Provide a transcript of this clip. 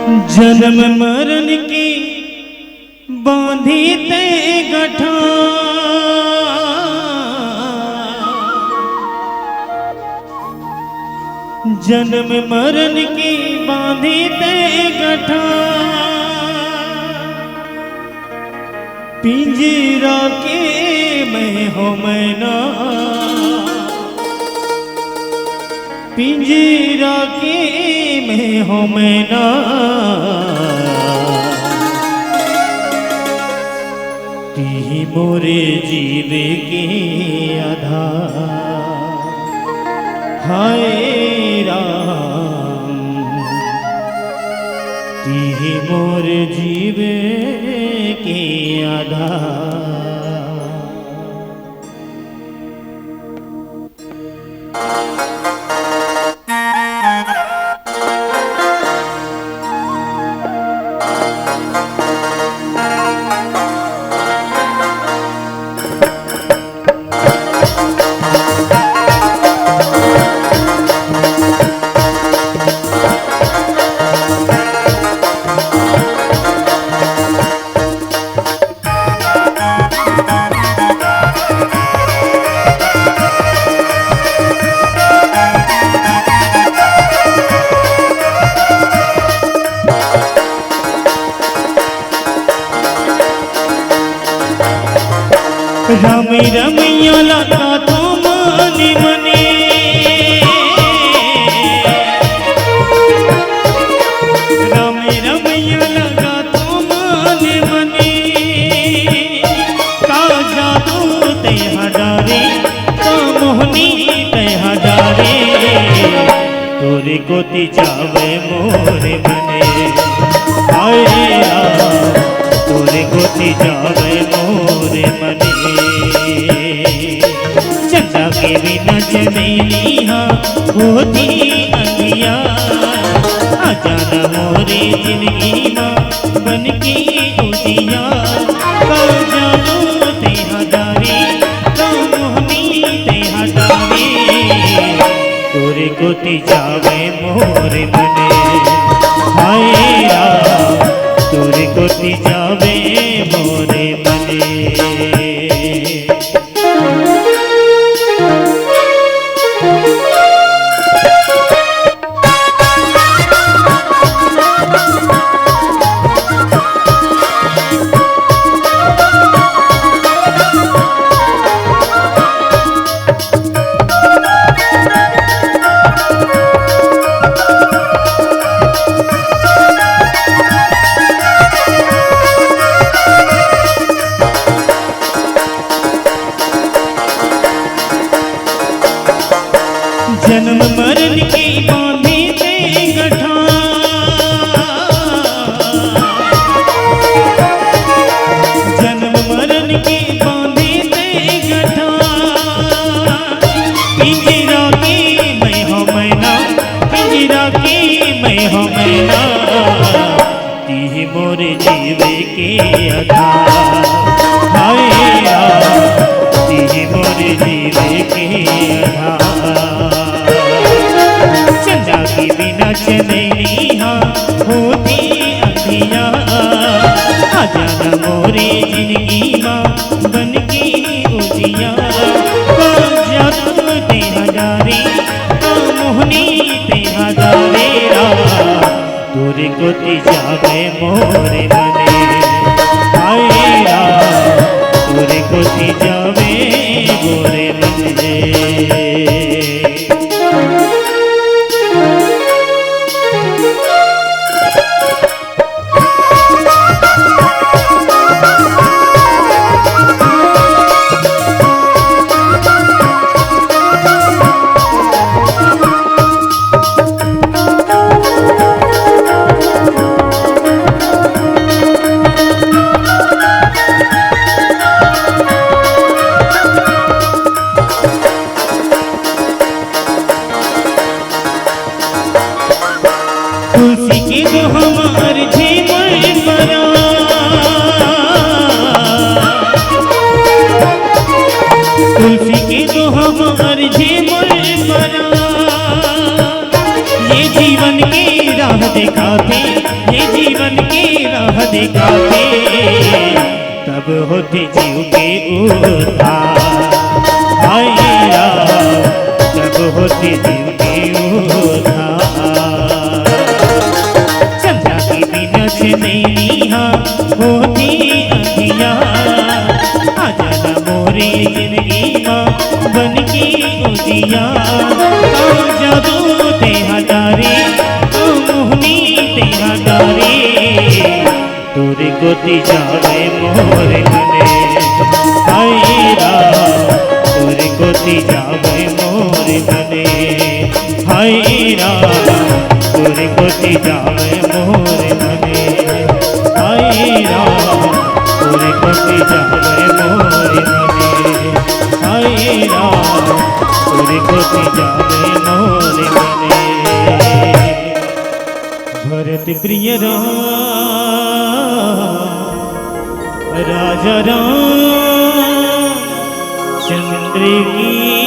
जन्म मरण की बांधी ते गठा, जन्म मरण की बांधी ते गठा, पिंजरा के मैं हो मैना, पिंजरा के मैं हो मैना, ती मोरे जीवे के आधार। हाय राम ती मोरे जीवे के आधार। राम रमैया लगा तो मने मने, राम रमैया लगा तो मने मने, का जादू तेहा डारे, का मोहनी तेहा डारे, तोरे गोती जावे मोरे मने। हाय राम तोरे गोती जावे मोरे मने। चंदा के बिना चमेलिया होती अंगिया, आ जाना मोरे जिंदगी माँ बन के उजिया, का जानो तेहा डारे, का मोहनी तेहा डारे, तोरे गोती जावे मोरे मने। हाय राम तोरे गोती जावे मोरे मने। जन्म मरण की बांधी ते गठा, जन्म मरण की बांधी ते गठा, पिंजरा की मैं हो मैना, पिंजरा की मैं हो मैना, ती मोरे जीवे के आधार। हाय राम ती मोरे जीवे के आधार। चंदा के बिना चमेलिया होती अंधिया, आ जाना मोरे जिंदगी माँ बन के उजिया, का जादू तेहा डारे, का मोहनी तेहा डारे, तोरे गोती जावे मोरे मने। हाय राम तोरे गोती जावे मोरे मने। तुलसी की जो हमार जीवन बना, तुलसी की जो हमार जीवन बना, ये जीवन की राह दिखाते, ये सिखाते तब होते जीव के उद्धार। हाय राम तब होते जीव के उद्धार। चंदा की बिना से नैनिया होती अंधिया आजा ना मोरी जिंदगी माँ बन की उजिया। जादू ते हजारे मोहनी ते हजारे तोरे गोदी जावे मोर मने। हाय राम तोरे गोदी जावे मोर मने। हाय राम तोरे गोदी जावे मोर मने। हाय राम तोरे गोदी जावे मोर मने। हाय राम तोरे गोदी जावे मोर मने। भरत प्रिय राजा राम चंद्र की